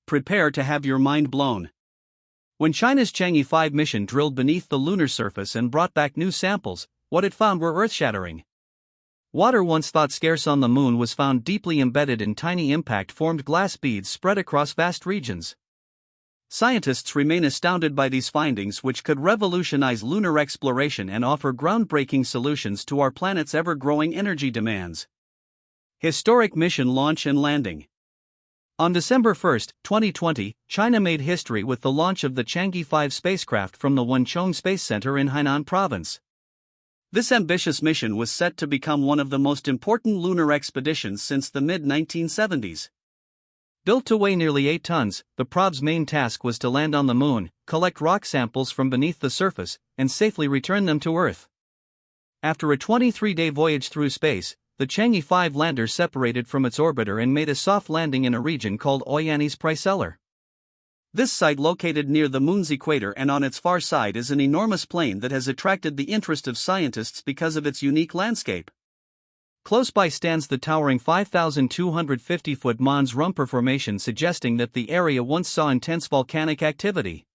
Prepare to have your mind blown. When China's Chang'e 5 mission drilled beneath the lunar surface and brought back new samples, what it found were earth-shattering. Water once thought scarce on the moon was found deeply embedded in tiny impact-formed glass beads spread across vast regions. Scientists remain astounded by these findings, which could revolutionize lunar exploration and offer groundbreaking solutions to our planet's ever-growing energy demands. Historic mission launch and landing. On December 1, 2020, China made history with the launch of the Chang'e 5 spacecraft from the Wenchong Space Center in Hainan Province. This ambitious mission was set to become one of the most important lunar expeditions since the mid-1970s. Built to weigh nearly 8 tons, the probe's main task was to land on the moon, collect rock samples from beneath the surface, and safely return them to Earth. After a 23-day voyage through space, the Chang'e 5 lander separated from its orbiter and made a soft landing in a region called Astonished. This site, located near the moon's equator and on its far side, is an enormous plain that has attracted the interest of scientists because of its unique landscape. Close by stands the towering 5,250-foot Mons Rumper Formation, suggesting that the area once saw intense volcanic activity.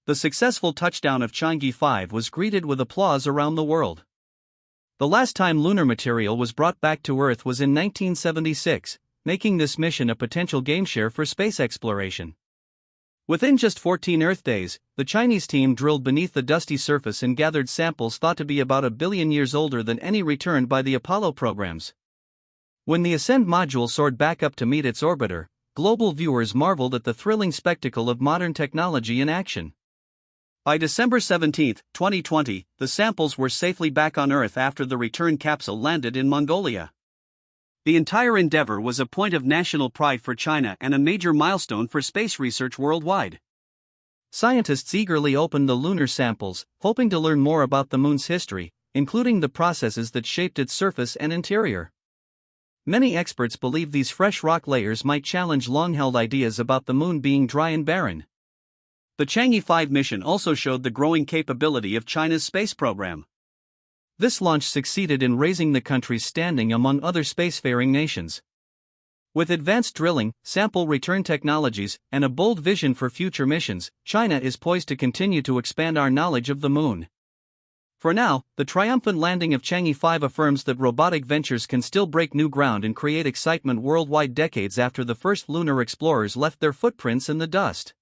The successful touchdown of Chang'e 5 was greeted with applause around the world. The last time lunar material was brought back to Earth was in 1976, making this mission a potential gameshare for space exploration. Within just 14 Earth days, the Chinese team drilled beneath the dusty surface and gathered samples thought to be about 1 billion years older than any returned by the Apollo programs. When the Ascend module soared back up to meet its orbiter, global viewers marveled at the thrilling spectacle of modern technology in action. By December 17, 2020, the samples were safely back on Earth after the return capsule landed in Mongolia. The entire endeavor was a point of national pride for China and a major milestone for space research worldwide. Scientists eagerly opened the lunar samples, hoping to learn more about the moon's history, including the processes that shaped its surface and interior. Many experts believe these fresh rock layers might challenge long-held ideas about the moon being dry and barren. The Chang'e 5 mission also showed the growing capability of China's space program. This launch succeeded in raising the country's standing among other spacefaring nations. With advanced drilling, sample return technologies, and a bold vision for future missions, China is poised to continue to expand our knowledge of the moon. For now, the triumphant landing of Chang'e 5 affirms that robotic ventures can still break new ground and create excitement worldwide decades after the first lunar explorers left their footprints in the dust.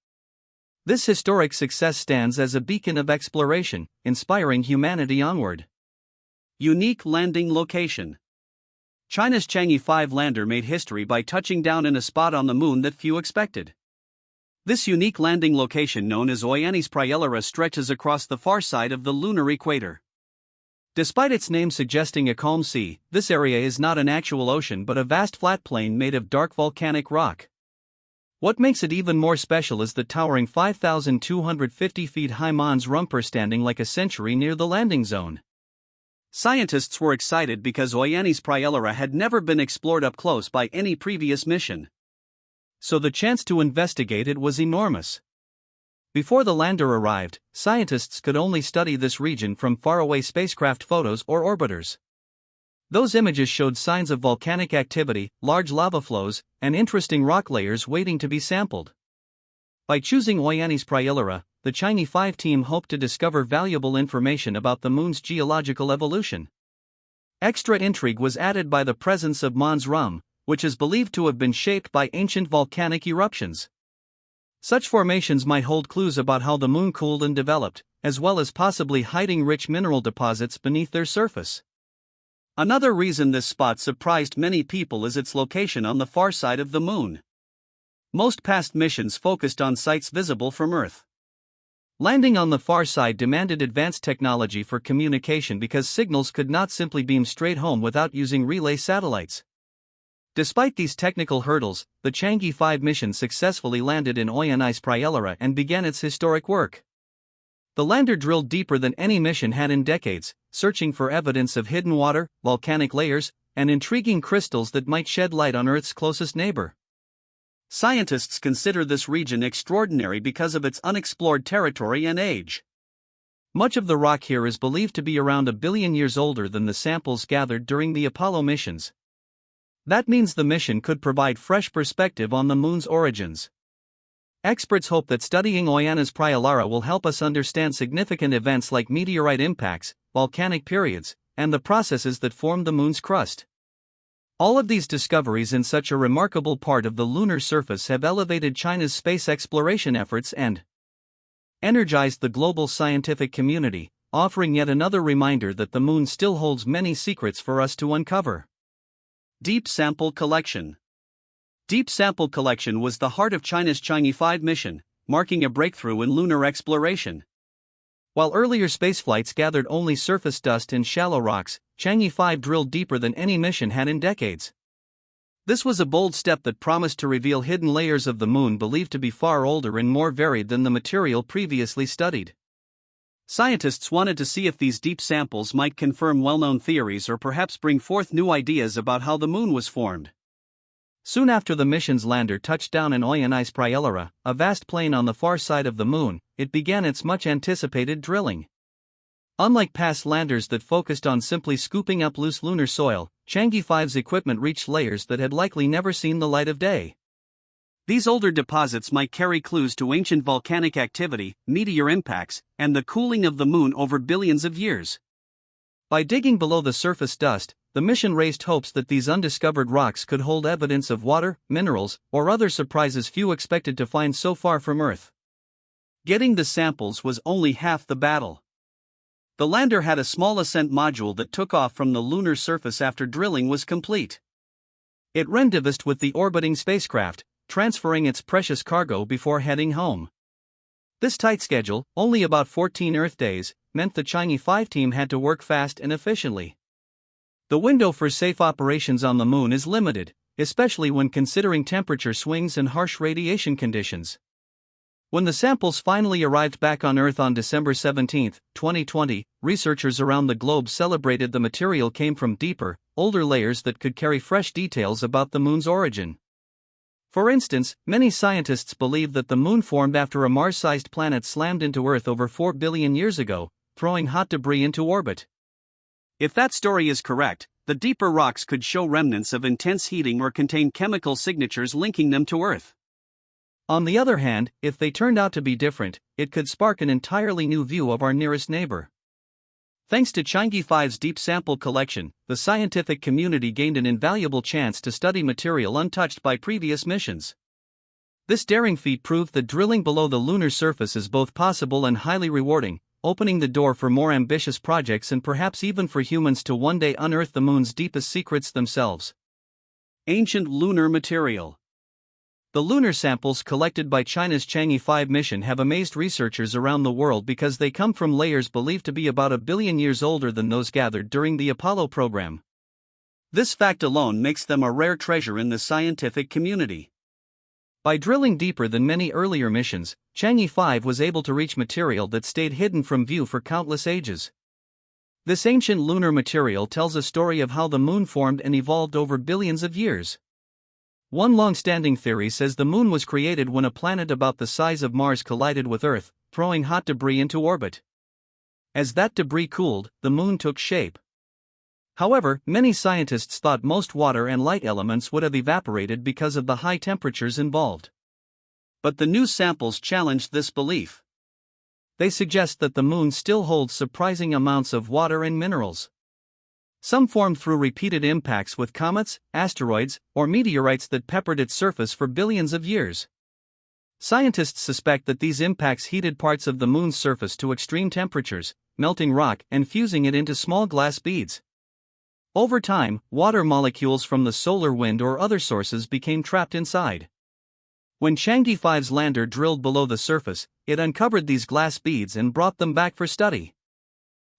This historic success stands as a beacon of exploration, inspiring humanity onward. Unique landing location. China's Chang'e 5 lander made history by touching down in a spot on the moon that few expected. This unique landing location, known as Astonished, stretches across the far side of the lunar equator. Despite its name suggesting a calm sea, this area is not an actual ocean but a vast flat plain made of dark volcanic rock. What makes it even more special is the towering 5,250 feet high Mons Rumper standing like a century near the landing zone. Scientists were excited because Astonished had never been explored up close by any previous mission. So the chance to investigate it was enormous. Before the lander arrived, scientists could only study this region from faraway spacecraft photos or orbiters. Those images showed signs of volcanic activity, large lava flows, and interesting rock layers waiting to be sampled. By choosing Astonished, the Chang'e 5 team hoped to discover valuable information about the moon's geological evolution. Extra intrigue was added by the presence of Mons Rum, which is believed to have been shaped by ancient volcanic eruptions. Such formations might hold clues about how the moon cooled and developed, as well as possibly hiding rich mineral deposits beneath their surface. Another reason this spot surprised many people is its location on the far side of the moon. Most past missions focused on sites visible from Earth. Landing on the far side demanded advanced technology for communication because signals could not simply beam straight home without using relay satellites. Despite these technical hurdles, the Chang'e 5 mission successfully landed in Astonished and began its historic work. The lander drilled deeper than any mission had in decades, searching for evidence of hidden water, volcanic layers, and intriguing crystals that might shed light on Earth's closest neighbor. Scientists consider this region extraordinary because of its unexplored territory and age. Much of the rock here is believed to be around 1 billion years older than the samples gathered during the Apollo missions. That means the mission could provide fresh perspective on the moon's origins. Experts hope that studying Oyanas Priolara will help us understand significant events like meteorite impacts, volcanic periods, and the processes that form the moon's crust. All of these discoveries in such a remarkable part of the lunar surface have elevated China's space exploration efforts and energized the global scientific community, offering yet another reminder that the moon still holds many secrets for us to uncover. Deep Sample Collection. Deep Sample Collection was the heart of China's Chang'e 5 mission, marking a breakthrough in lunar exploration. While earlier spaceflights gathered only surface dust and shallow rocks, Chang'e 5 drilled deeper than any mission had in decades. This was a bold step that promised to reveal hidden layers of the moon believed to be far older and more varied than the material previously studied. Scientists wanted to see if these deep samples might confirm well-known theories or perhaps bring forth new ideas about how the moon was formed. Soon after the mission's lander touched down in Astonished Priolara, a vast plain on the far side of the moon, it began its much-anticipated drilling. Unlike past landers that focused on simply scooping up loose lunar soil, Chang'e 5's equipment reached layers that had likely never seen the light of day. These older deposits might carry clues to ancient volcanic activity, meteor impacts, and the cooling of the moon over billions of years. By digging below the surface dust, the mission raised hopes that these undiscovered rocks could hold evidence of water, minerals, or other surprises few expected to find so far from Earth. Getting the samples was only half the battle. The lander had a small ascent module that took off from the lunar surface after drilling was complete. It rendezvoused with the orbiting spacecraft, transferring its precious cargo before heading home. This tight schedule, only about 14 Earth days, meant the Chang'e 5 team had to work fast and efficiently. The window for safe operations on the moon is limited, especially when considering temperature swings and harsh radiation conditions. When the samples finally arrived back on Earth on December 17, 2020, researchers around the globe celebrated the material came from deeper, older layers that could carry fresh details about the moon's origin. For instance, many scientists believe that the moon formed after a Mars-sized planet slammed into Earth over 4 billion years ago, throwing hot debris into orbit. If that story is correct, the deeper rocks could show remnants of intense heating or contain chemical signatures linking them to Earth. On the other hand, if they turned out to be different, it could spark an entirely new view of our nearest neighbor. Thanks to Chang'e 5's deep sample collection, the scientific community gained an invaluable chance to study material untouched by previous missions. This daring feat proved that drilling below the lunar surface is both possible and highly rewarding, opening the door for more ambitious projects and perhaps even for humans to one day unearth the moon's deepest secrets themselves. Ancient lunar material. The lunar samples collected by China's Chang'e 5 mission have amazed researchers around the world because they come from layers believed to be about 1 billion years older than those gathered during the Apollo program. This fact alone makes them a rare treasure in the scientific community. By drilling deeper than many earlier missions, Chang'e 5 was able to reach material that stayed hidden from view for countless ages. This ancient lunar material tells a story of how the moon formed and evolved over billions of years. One long-standing theory says the moon was created when a planet about the size of Mars collided with Earth, throwing hot debris into orbit. As that debris cooled, the moon took shape. However, many scientists thought most water and light elements would have evaporated because of the high temperatures involved. But the new samples challenged this belief. They suggest that the moon still holds surprising amounts of water and minerals. Some formed through repeated impacts with comets, asteroids, or meteorites that peppered its surface for billions of years. Scientists suspect that these impacts heated parts of the moon's surface to extreme temperatures, melting rock and fusing it into small glass beads. Over time, water molecules from the solar wind or other sources became trapped inside. When Chang'e 5's lander drilled below the surface, it uncovered these glass beads and brought them back for study.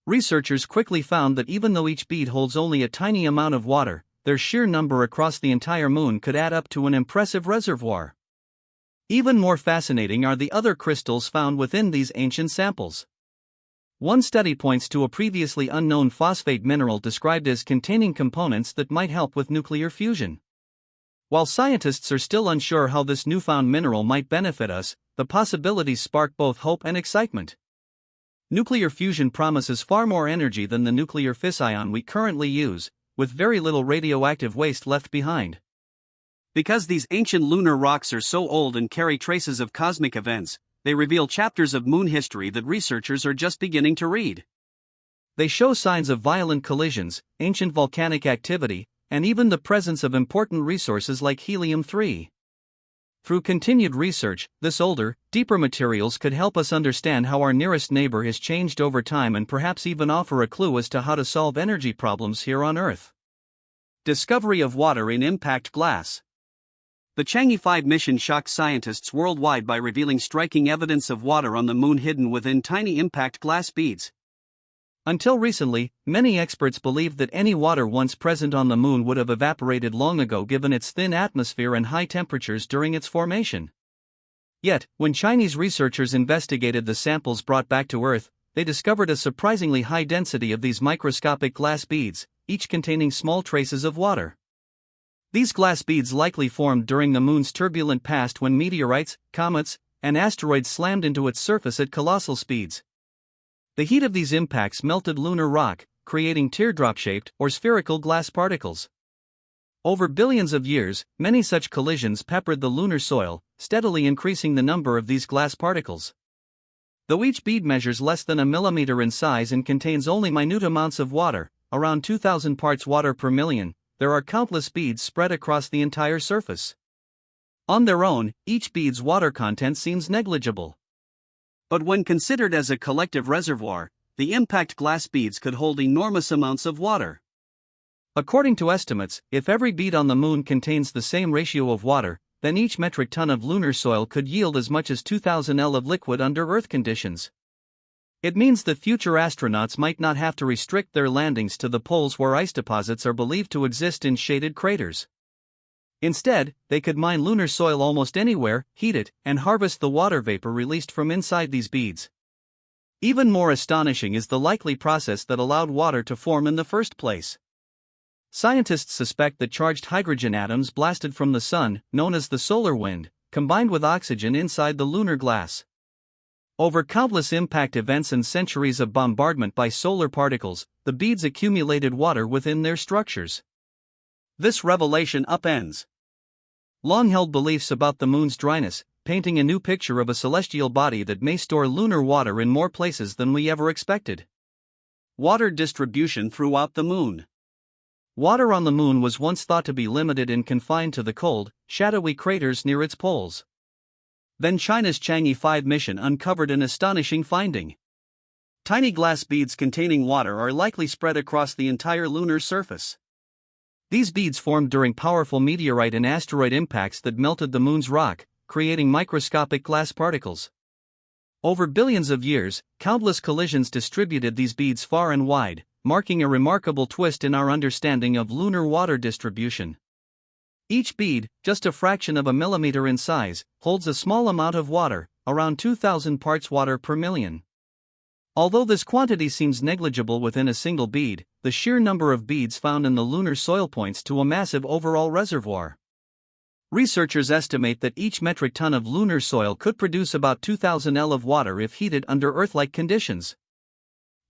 Researchers quickly found that even though each bead holds only a tiny amount of water, their sheer number across the entire moon could add up to an impressive reservoir. Even more fascinating are the other crystals found within these ancient samples. One study points to a previously unknown phosphate mineral described as containing components that might help with nuclear fusion. While scientists are still unsure how this newfound mineral might benefit us, the possibilities spark both hope and excitement. Nuclear fusion promises far more energy than the nuclear fission we currently use, with very little radioactive waste left behind. Because these ancient lunar rocks are so old and carry traces of cosmic events, they reveal chapters of moon history that researchers are just beginning to read. They show signs of violent collisions, ancient volcanic activity, and even the presence of important resources like helium-3. Through continued research, this older, deeper materials could help us understand how our nearest neighbor has changed over time and perhaps even offer a clue as to how to solve energy problems here on Earth. Discovery of water in impact glass. The Chang'e 5 mission shocked scientists worldwide by revealing striking evidence of water on the moon hidden within tiny impact glass beads. Until recently, many experts believed that any water once present on the moon would have evaporated long ago given its thin atmosphere and high temperatures during its formation. Yet, when Chinese researchers investigated the samples brought back to Earth, they discovered a surprisingly high density of these microscopic glass beads, each containing small traces of water. These glass beads likely formed during the moon's turbulent past when meteorites, comets, and asteroids slammed into its surface at colossal speeds. The heat of these impacts melted lunar rock, creating teardrop-shaped or spherical glass particles. Over billions of years, many such collisions peppered the lunar soil, steadily increasing the number of these glass particles. Though each bead measures less than a millimeter in size and contains only minute amounts of water, around 2,000 parts water per million, there are countless beads spread across the entire surface. On their own, each bead's water content seems negligible. But when considered as a collective reservoir, the impact glass beads could hold enormous amounts of water. According to estimates, if every bead on the moon contains the same ratio of water, then each metric ton of lunar soil could yield as much as 2,000 L of liquid under Earth conditions. It means that future astronauts might not have to restrict their landings to the poles where ice deposits are believed to exist in shaded craters. Instead, they could mine lunar soil almost anywhere, heat it, and harvest the water vapor released from inside these beads. Even more astonishing is the likely process that allowed water to form in the first place. Scientists suspect that charged hydrogen atoms blasted from the sun, known as the solar wind, combined with oxygen inside the lunar glass. Over countless impact events and centuries of bombardment by solar particles, the beads accumulated water within their structures. This revelation upends long-held beliefs about the moon's dryness, painting a new picture of a celestial body that may store lunar water in more places than we ever expected. Water distribution throughout the moon. Water on the moon was once thought to be limited and confined to the cold, shadowy craters near its poles. Then China's Chang'e 5 mission uncovered an astonishing finding. Tiny glass beads containing water are likely spread across the entire lunar surface. These beads formed during powerful meteorite and asteroid impacts that melted the moon's rock, creating microscopic glass particles. Over billions of years, countless collisions distributed these beads far and wide, marking a remarkable twist in our understanding of lunar water distribution. Each bead, just a fraction of a millimeter in size, holds a small amount of water, around 2,000 parts water per million. Although this quantity seems negligible within a single bead, the sheer number of beads found in the lunar soil points to a massive overall reservoir. Researchers estimate that each metric ton of lunar soil could produce about 2,000 L of water if heated under Earth-like conditions.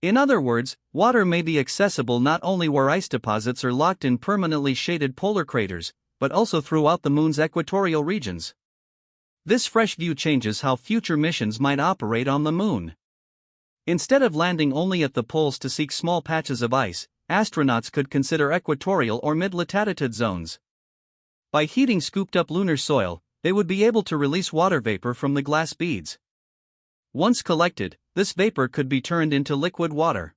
In other words, water may be accessible not only where ice deposits are locked in permanently shaded polar craters, but also throughout the moon's equatorial regions. This fresh view changes how future missions might operate on the moon. Instead of landing only at the poles to seek small patches of ice, astronauts could consider equatorial or mid-latitude zones. By heating scooped-up lunar soil, they would be able to release water vapor from the glass beads. Once collected, this vapor could be turned into liquid water.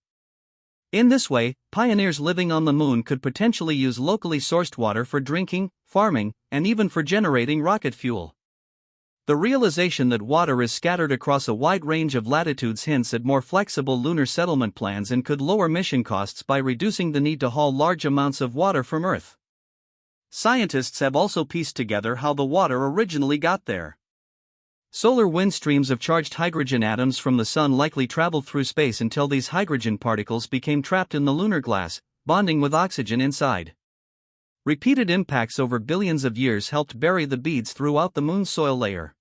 In this way, pioneers living on the moon could potentially use locally sourced water for drinking, farming, and even for generating rocket fuel. The realization that water is scattered across a wide range of latitudes hints at more flexible lunar settlement plans and could lower mission costs by reducing the need to haul large amounts of water from Earth. Scientists have also pieced together how the water originally got there. Solar wind streams of charged hydrogen atoms from the sun likely traveled through space until these hydrogen particles became trapped in the lunar glass, bonding with oxygen inside. Repeated impacts over billions of years helped bury the beads throughout the moon's soil layer.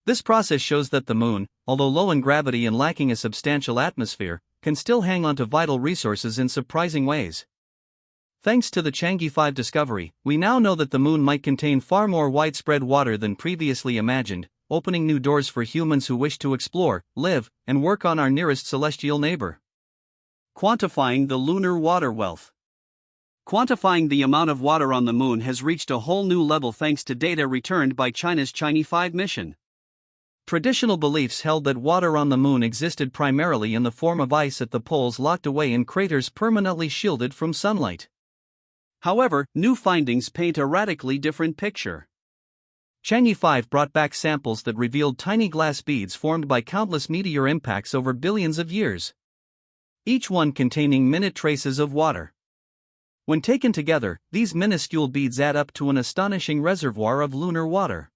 This process shows that the moon, although low in gravity and lacking a substantial atmosphere, can still hang on to vital resources in surprising ways. Thanks to the Chang'e 5 discovery, we now know that the moon might contain far more widespread water than previously imagined, opening new doors for humans who wish to explore, live, and work on our nearest celestial neighbor. Quantifying the lunar water wealth. Quantifying the amount of water on the moon has reached a whole new level thanks to data returned by China's Chang'e 5 mission. Traditional beliefs held that water on the moon existed primarily in the form of ice at the poles locked away in craters permanently shielded from sunlight. However, new findings paint a radically different picture. Chang'e 5 brought back samples that revealed tiny glass beads formed by countless meteor impacts over billions of years, each one containing minute traces of water. When taken together, these minuscule beads add up to an astonishing reservoir of lunar water.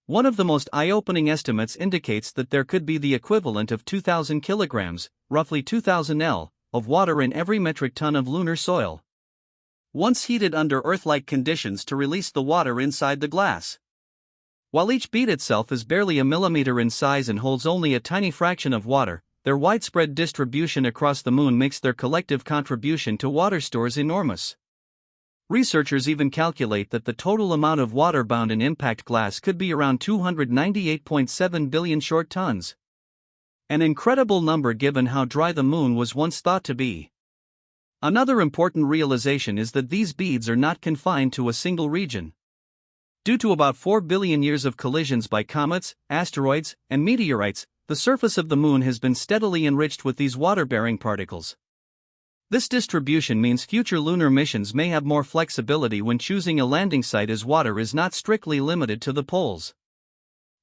One of the most eye-opening estimates indicates that there could be the equivalent of 2,000 kilograms, roughly 2,000 L, of water in every metric ton of lunar soil, once heated under Earth-like conditions to release the water inside the glass. While each bead itself is barely a millimeter in size and holds only a tiny fraction of water, their widespread distribution across the moon makes their collective contribution to water stores enormous. Researchers even calculate that the total amount of water bound in impact glass could be around 298.7 billion short tons. An incredible number given how dry the moon was once thought to be. Another important realization is that these beads are not confined to a single region. Due to about 4 billion years of collisions by comets, asteroids, and meteorites, the surface of the moon has been steadily enriched with these water-bearing particles. This distribution means future lunar missions may have more flexibility when choosing a landing site, as water is not strictly limited to the poles.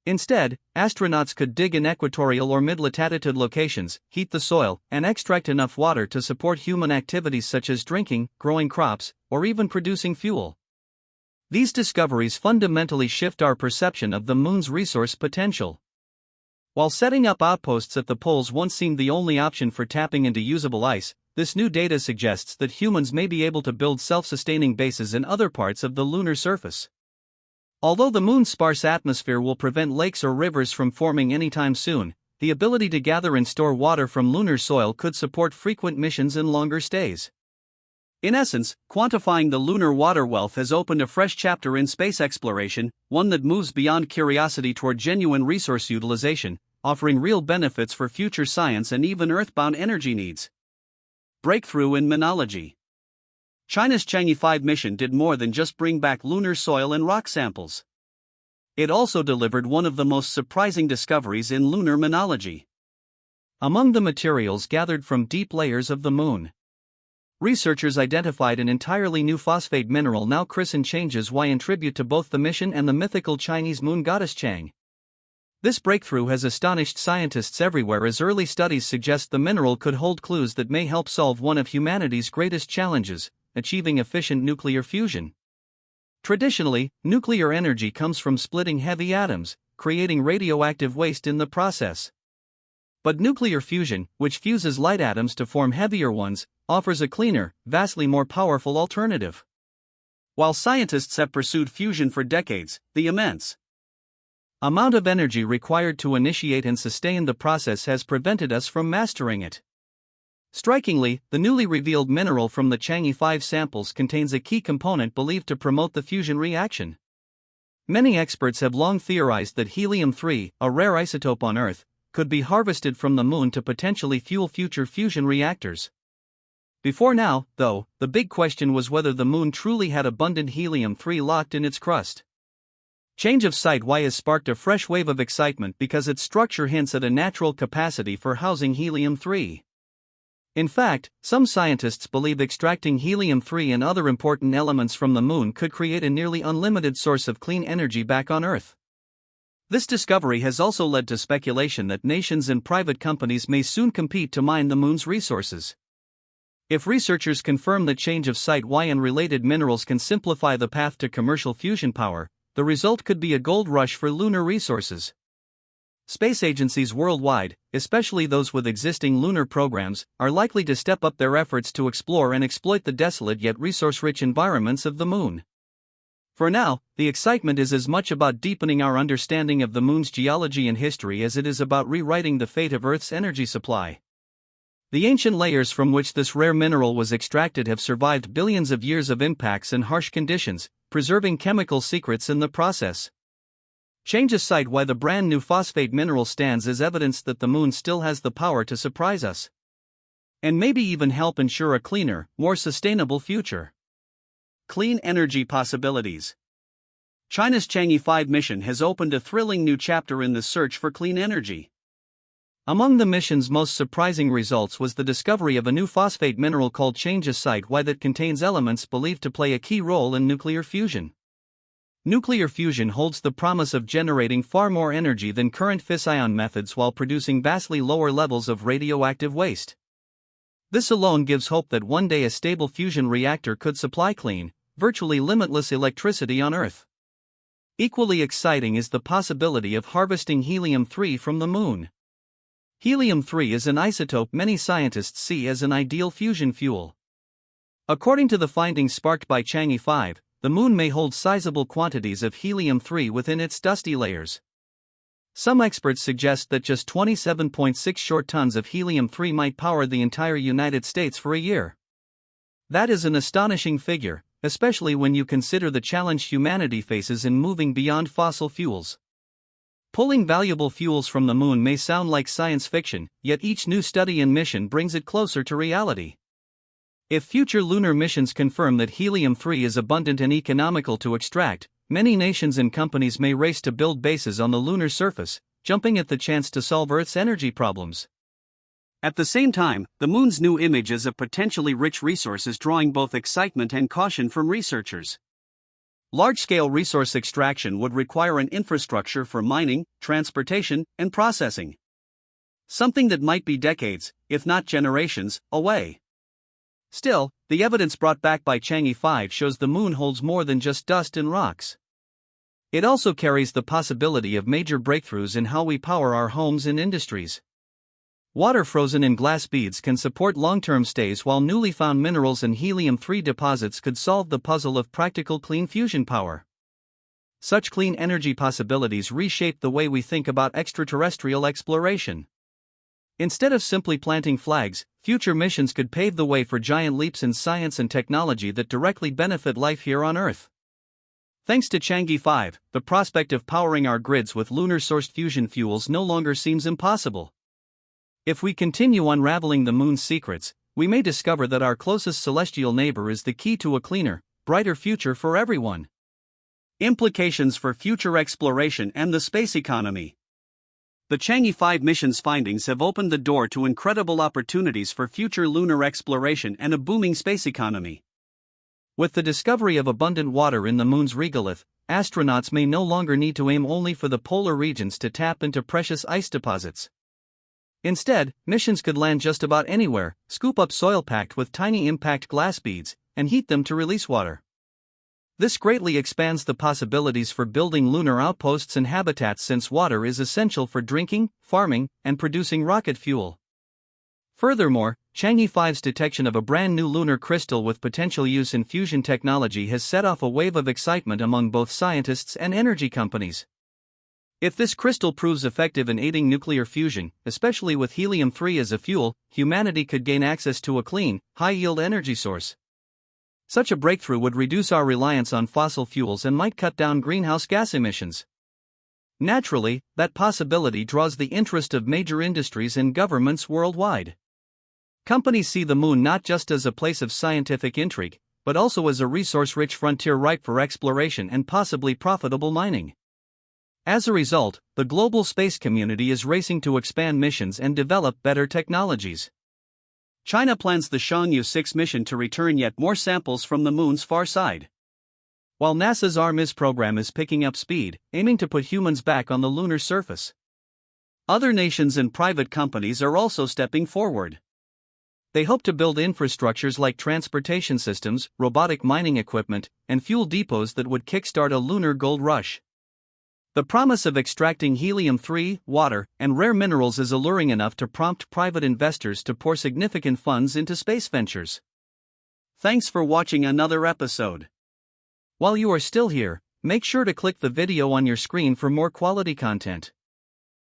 Instead, astronauts could dig in equatorial or mid-latitude locations, heat the soil, and extract enough water to support human activities such as drinking, growing crops, or even producing fuel. These discoveries fundamentally shift our perception of the moon's resource potential. While setting up outposts at the poles once seemed the only option for tapping into usable ice, this new data suggests that humans may be able to build self-sustaining bases in other parts of the lunar surface. Although the moon's sparse atmosphere will prevent lakes or rivers from forming anytime soon, the ability to gather and store water from lunar soil could support frequent missions and longer stays. In essence, quantifying the lunar water wealth has opened a fresh chapter in space exploration, one that moves beyond curiosity toward genuine resource utilization, offering real benefits for future science and even Earthbound energy needs. Breakthrough in minology. China's Chang'e 5 mission did more than just bring back lunar soil and rock samples. It also delivered one of the most surprising discoveries in lunar minology. Among the materials gathered from deep layers of the moon, researchers identified an entirely new phosphate mineral now christened Changes-Y in tribute to both the mission and the mythical Chinese moon goddess Chang. This breakthrough has astonished scientists everywhere, as early studies suggest the mineral could hold clues that may help solve one of humanity's greatest challenges, achieving efficient nuclear fusion. Traditionally, nuclear energy comes from splitting heavy atoms, creating radioactive waste in the process. But nuclear fusion, which fuses light atoms to form heavier ones, offers a cleaner, vastly more powerful alternative. While scientists have pursued fusion for decades, the immense amount of energy required to initiate and sustain the process has prevented us from mastering it. Strikingly, the newly revealed mineral from the Chang'e 5 samples contains a key component believed to promote the fusion reaction. Many experts have long theorized that helium-3, a rare isotope on Earth, could be harvested from the moon to potentially fuel future fusion reactors. Before now, though, the big question was whether the moon truly had abundant helium-3 locked in its crust. Change of Site-Y has sparked a fresh wave of excitement because its structure hints at a natural capacity for housing helium-3. In fact, some scientists believe extracting helium-3 and other important elements from the moon could create a nearly unlimited source of clean energy back on Earth. This discovery has also led to speculation that nations and private companies may soon compete to mine the moon's resources. If researchers confirm that Change of Site-Y and related minerals can simplify the path to commercial fusion power, the result could be a gold rush for lunar resources. Space agencies worldwide, especially those with existing lunar programs, are likely to step up their efforts to explore and exploit the desolate yet resource-rich environments of the moon. For now, the excitement is as much about deepening our understanding of the moon's geology and history as it is about rewriting the fate of Earth's energy supply. The ancient layers from which this rare mineral was extracted have survived billions of years of impacts and harsh conditions, preserving chemical secrets in the process. Changes cite why the brand new phosphate mineral stands as evidence that the moon still has the power to surprise us. And maybe even help ensure a cleaner, more sustainable future. Clean energy possibilities. China's Chang'e 5 mission has opened a thrilling new chapter in the search for clean energy. Among the mission's most surprising results was the discovery of a new phosphate mineral called Changesite that contains elements believed to play a key role in nuclear fusion. Nuclear fusion holds the promise of generating far more energy than current fission methods while producing vastly lower levels of radioactive waste. This alone gives hope that one day a stable fusion reactor could supply clean, virtually limitless electricity on Earth. Equally exciting is the possibility of harvesting helium-3 from the moon. Helium-3 is an isotope many scientists see as an ideal fusion fuel. According to the findings sparked by Chang'e 5, the moon may hold sizable quantities of helium-3 within its dusty layers. Some experts suggest that just 27.6 short tons of helium-3 might power the entire United States for a year. That is an astonishing figure, especially when you consider the challenge humanity faces in moving beyond fossil fuels. Pulling valuable fuels from the moon may sound like science fiction, yet each new study and mission brings it closer to reality. If future lunar missions confirm that helium-3 is abundant and economical to extract, many nations and companies may race to build bases on the lunar surface, jumping at the chance to solve Earth's energy problems. At the same time, the moon's new image as a potentially rich resource is drawing both excitement and caution from researchers. Large-scale resource extraction would require an infrastructure for mining, transportation, and processing. Something that might be decades, if not generations, away. Still, the evidence brought back by Chang'e 5 shows the moon holds more than just dust and rocks. It also carries the possibility of major breakthroughs in how we power our homes and industries. Water frozen in glass beads can support long-term stays, while newly found minerals and helium-3 deposits could solve the puzzle of practical clean fusion power. Such clean energy possibilities reshape the way we think about extraterrestrial exploration. Instead of simply planting flags, future missions could pave the way for giant leaps in science and technology that directly benefit life here on Earth. Thanks to Chang'e 5, the prospect of powering our grids with lunar-sourced fusion fuels no longer seems impossible. If we continue unraveling the moon's secrets, we may discover that our closest celestial neighbor is the key to a cleaner, brighter future for everyone. Implications for future exploration and the space economy. The Chang'e 5 mission's findings have opened the door to incredible opportunities for future lunar exploration and a booming space economy. With the discovery of abundant water in the moon's regolith, astronauts may no longer need to aim only for the polar regions to tap into precious ice deposits. Instead, missions could land just about anywhere, scoop up soil packed with tiny impact glass beads, and heat them to release water. This greatly expands the possibilities for building lunar outposts and habitats, since water is essential for drinking, farming, and producing rocket fuel. Furthermore, Chang'e 5's detection of a brand new lunar crystal with potential use in fusion technology has set off a wave of excitement among both scientists and energy companies. If this crystal proves effective in aiding nuclear fusion, especially with helium-3 as a fuel, humanity could gain access to a clean, high-yield energy source. Such a breakthrough would reduce our reliance on fossil fuels and might cut down greenhouse gas emissions. Naturally, that possibility draws the interest of major industries and governments worldwide. Companies see the moon not just as a place of scientific intrigue, but also as a resource-rich frontier ripe for exploration and possibly profitable mining. As a result, the global space community is racing to expand missions and develop better technologies. China plans the Chang'e 6 mission to return yet more samples from the moon's far side. While NASA's Artemis program is picking up speed, aiming to put humans back on the lunar surface. Other nations and private companies are also stepping forward. They hope to build infrastructures like transportation systems, robotic mining equipment, and fuel depots that would kickstart a lunar gold rush. The promise of extracting helium-3, water, and rare minerals is alluring enough to prompt private investors to pour significant funds into space ventures. Thanks for watching another episode. While you are still here, make sure to click the video on your screen for more quality content.